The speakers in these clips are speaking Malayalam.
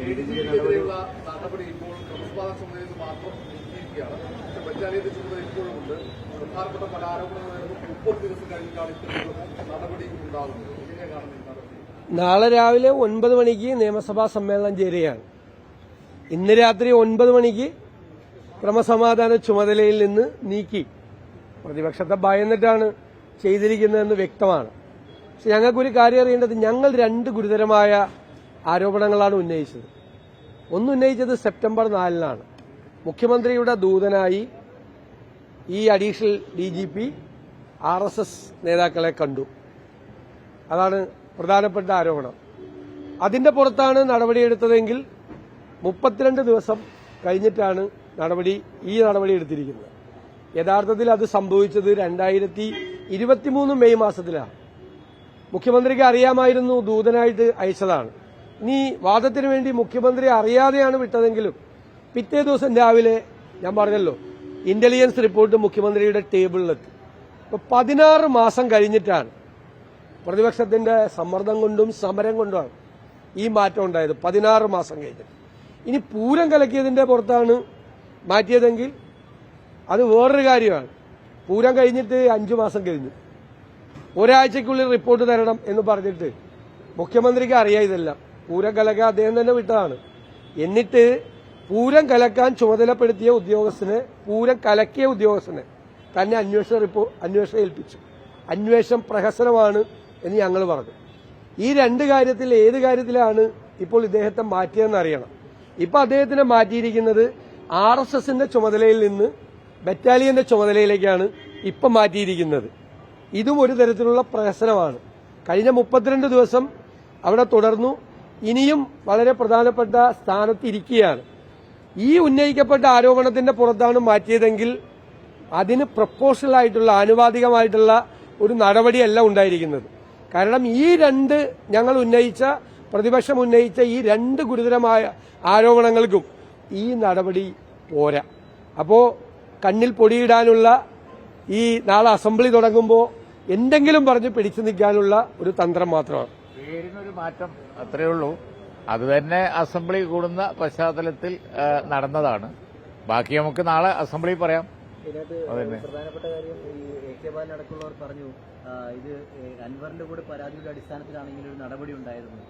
നടപടി ഇപ്പോൾ ക്രമസമാധാന സമിതിയിൽ നിന്ന് മാത്രം നീക്കിയിരിക്കുകയാണ്. പക്ഷെ ബറ്റാലിയന്റെ ചുമതല ഇപ്പോഴുമുണ്ട്. പ്രധാനപ്പെട്ട പല ആരോപണങ്ങളും 30 ദിവസം കഴിഞ്ഞിട്ടാണ് ഇത്തരത്തിലുള്ള നടപടി ഉണ്ടാകുന്നത്. എങ്ങനെയാണ് നടപടി? നാളെ രാവിലെ 9 മണിക്ക് നിയമസഭാ സമ്മേളനം ചേരുകയാണ്. ഇന്ന് രാത്രി 9 മണിക്ക് ക്രമസമാധാന ചുമതലയിൽ നിന്ന് നീക്കി. പ്രതിപക്ഷത്തെ ഭയന്നിട്ടാണ് ചെയ്തിരിക്കുന്നതെന്ന് വ്യക്തമാണ്. പക്ഷെ ഞങ്ങൾക്കൊരു കാര്യം അറിയേണ്ടത്, ഞങ്ങൾ 2 ഗുരുതരമായ ആരോപണങ്ങളാണ് ഉന്നയിച്ചത്. ഒന്ന് ഉന്നയിച്ചത് സെപ്റ്റംബർ 4-നാണ്. മുഖ്യമന്ത്രിയുടെ ദൂതനായി ഈ അഡീഷണൽ DGP RSS നേതാക്കളെ കണ്ടു. അതാണ് പ്രധാനപ്പെട്ട ആരോപണം. അതിന്റെ പുറത്താണ് നടപടിയെടുത്തതെങ്കിൽ 32 ദിവസം കഴിഞ്ഞിട്ടാണ് ഈ നടപടി എടുത്തിരിക്കുന്നത്. യഥാർത്ഥത്തിൽ അത് സംഭവിച്ചത് 2023 മെയ് മാസത്തിലാണ്. മുഖ്യമന്ത്രിക്ക് അറിയാമായിരുന്നു, ദൂതനായിട്ട് അയച്ചതാണ്. ഇനി വാദത്തിന് വേണ്ടി മുഖ്യമന്ത്രി അറിയാതെയാണ് വിട്ടതെങ്കിലും പിറ്റേ ദിവസം രാവിലെ ഞാൻ പറഞ്ഞല്ലോ, ഇന്റലിജൻസ് റിപ്പോർട്ട് മുഖ്യമന്ത്രിയുടെ ടേബിളിലെത്തി. ഇപ്പൊ 16 മാസം കഴിഞ്ഞിട്ടാണ്, പ്രതിപക്ഷത്തിന്റെ സമ്മർദ്ദം കൊണ്ടും സമരം കൊണ്ടുമാണ് ഈ മാറ്റം ഉണ്ടായത്. 16 മാസം കഴിഞ്ഞിട്ട്. ഇനി പൂരം കലക്കിയതിന്റെ പുറത്താണ് മാറ്റിയതെങ്കിൽ അത് വേറൊരു കാര്യമാണ്. പൂരം കഴിഞ്ഞിട്ട് 5 മാസം കഴിഞ്ഞു. ഒരാഴ്ചക്കുള്ളിൽ റിപ്പോർട്ട് തരണം എന്ന് പറഞ്ഞിട്ട് മുഖ്യമന്ത്രിക്ക് അറിയാം ഇതെല്ലാം. പൂരം കലക്കാൻ അദ്ദേഹം തന്നെ വിട്ടതാണ്. എന്നിട്ട് പൂരം കലക്കാൻ ചുമതലപ്പെടുത്തിയ ഉദ്യോഗസ്ഥനെ, പൂരം കലക്കിയ ഉദ്യോഗസ്ഥനെ തന്നെ അന്വേഷണം ഏൽപ്പിച്ചു. അന്വേഷണം പ്രഹസനമാണ് എന്ന് ഞങ്ങൾ പറഞ്ഞു. ഈ 2 കാര്യത്തിൽ ഏത് കാര്യത്തിലാണ് ഇപ്പോൾ ഇദ്ദേഹത്തെ മാറ്റിയതെന്ന് അറിയണം. ഇപ്പൊ അദ്ദേഹത്തിനെ മാറ്റിയിരിക്കുന്നത് RSSന്റെ ചുമതലയിൽ നിന്ന് ബറ്റാലിയന്റെ ചുമതലയിലേക്കാണ് ഇപ്പം മാറ്റിയിരിക്കുന്നത്. ഇതും ഒരു തരത്തിലുള്ള പ്രഹസനമാണ്. കഴിഞ്ഞ 32 ദിവസം അവിടെ തുടർന്നു. ഇനിയും വളരെ പ്രധാനപ്പെട്ട സ്ഥാനത്തിരിക്കുകയാണ്. ഈ ഉന്നയിക്കപ്പെട്ട ആരോപണത്തിന്റെ പുറത്താണ് മാറ്റിയതെങ്കിൽ അതിന് പ്രപ്പോഷണൽ ആയിട്ടുള്ള, ആനുപാതികമായിട്ടുള്ള ഒരു നടപടിയല്ല ഉണ്ടായിരിക്കുന്നത്. കാരണം ഈ 2 ഞങ്ങൾ ഉന്നയിച്ച, പ്രതിപക്ഷം ഉന്നയിച്ച ഈ 2 ഗുരുതരമായ ആരോപണങ്ങൾക്കും ഈ നടപടി പോരാ. അപ്പോ കണ്ണിൽ പൊടിയിടാനുള്ള, ഈ നാളെ അസംബ്ലി തുടങ്ങുമ്പോൾ എന്തെങ്കിലും പറഞ്ഞ് പിടിച്ചു നിൽക്കാനുള്ള ഒരു തന്ത്രം മാത്രമാണ്. പേരിനൊരു മാറ്റം അത്രയേ ഉള്ളൂ. അത് തന്നെ അസംബ്ലി കൂടുന്ന പശ്ചാത്തലത്തിൽ നടന്നതാണ്. ബാക്കി നമുക്ക് നാളെ അസംബ്ലി പറയാം. പ്രധാനപ്പെട്ട കാര്യം, ഈ AK ബാലൻ അടക്കമുള്ളവർ പറഞ്ഞു ഇത് അൻവറിന്റെ കൂടെ പരാതിയുടെ അടിസ്ഥാനത്തിലാണ് ഇങ്ങനൊരു നടപടി ഉണ്ടായിരുന്നു.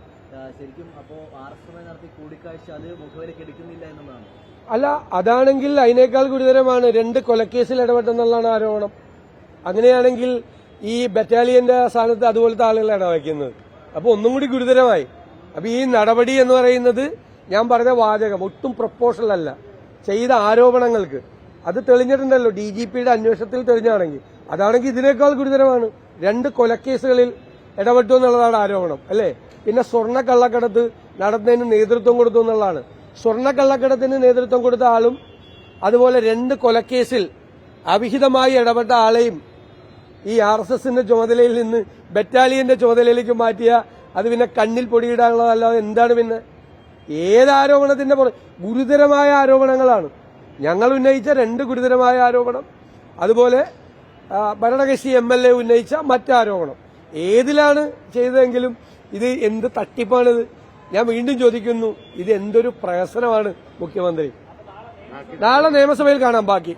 ശരിക്കും അപ്പോ RSS നടത്തിയ കൂടിക്കാഴ്ച അത് മുഖവിലേക്ക് എടുക്കുന്നില്ല എന്നുള്ളതാണ്. അല്ല, അതാണെങ്കിൽ അതിനേക്കാൾ ഗുരുതരമാണ്. 2 കൊലക്കേസിൽ ഇടപെട്ടെന്നുള്ളതാണ് ആരോപണം. അങ്ങനെയാണെങ്കിൽ ഈ ബറ്റാലിയന്റെ സ്ഥാനത്ത് അതുപോലത്തെ ആളുകളെ ഇടവയ്ക്കുന്നത്. അപ്പൊ ഒന്നും കൂടി ഗുരുതരമായി. അപ്പൊ ഈ നടപടി എന്ന് പറയുന്നത്, ഞാൻ പറഞ്ഞ വാചകം ഒട്ടും പ്രപ്പോഷണൽ അല്ല. ചെയ്ത ആരോപണങ്ങൾക്ക് അത് തെളിഞ്ഞിട്ടുണ്ടല്ലോ. DGPയുടെ അന്വേഷണത്തിൽ തെളിഞ്ഞാണെങ്കിൽ, അതാണെങ്കിൽ ഇതിനേക്കാൾ ഗുരുതരമാണ്. 2 കൊലക്കേസുകളിൽ ഇടപെട്ടു എന്നുള്ളതാണ് ആരോപണം, അല്ലേ? പിന്നെ സ്വർണ്ണ കള്ളക്കടത്ത് നടത്തുന്നതിന് നേതൃത്വം കൊടുത്തു എന്നുള്ളതാണ്. സ്വർണ്ണ കള്ളക്കടത്തിന് നേതൃത്വം കൊടുത്ത ആളും അതുപോലെ 2 കൊലക്കേസിൽ അവിഹിതമായി ഇടപെട്ട ആളെയും ഈ RSSന്റെ ചുമതലയിൽ നിന്ന് ബറ്റാലിയന്റെ ചുമതലയിലേക്ക് മാറ്റിയ, അത് പിന്നെ കണ്ണിൽ പൊടിയിടാനുള്ളതല്ലാതെ എന്താണ്? പിന്നെ ഏതാരോപണത്തിന്റെ ഗുരുതരമായ ആരോപണങ്ങളാണ് ഞങ്ങൾ ഉന്നയിച്ച 2 ഗുരുതരമായ ആരോപണം. അതുപോലെ ഭരണകക്ഷി MLA ഉന്നയിച്ച മറ്റാരോപണം. ഏതിലാണ് ചെയ്തതെങ്കിലും ഇത് എന്ത് തട്ടിപ്പാണിത്? ഞാൻ വീണ്ടും ചോദിക്കുന്നു, ഇത് എന്തൊരു പ്രഹസനമാണ് മുഖ്യമന്ത്രി. നാളെ നിയമസഭയിൽ കാണാം ബാക്കി.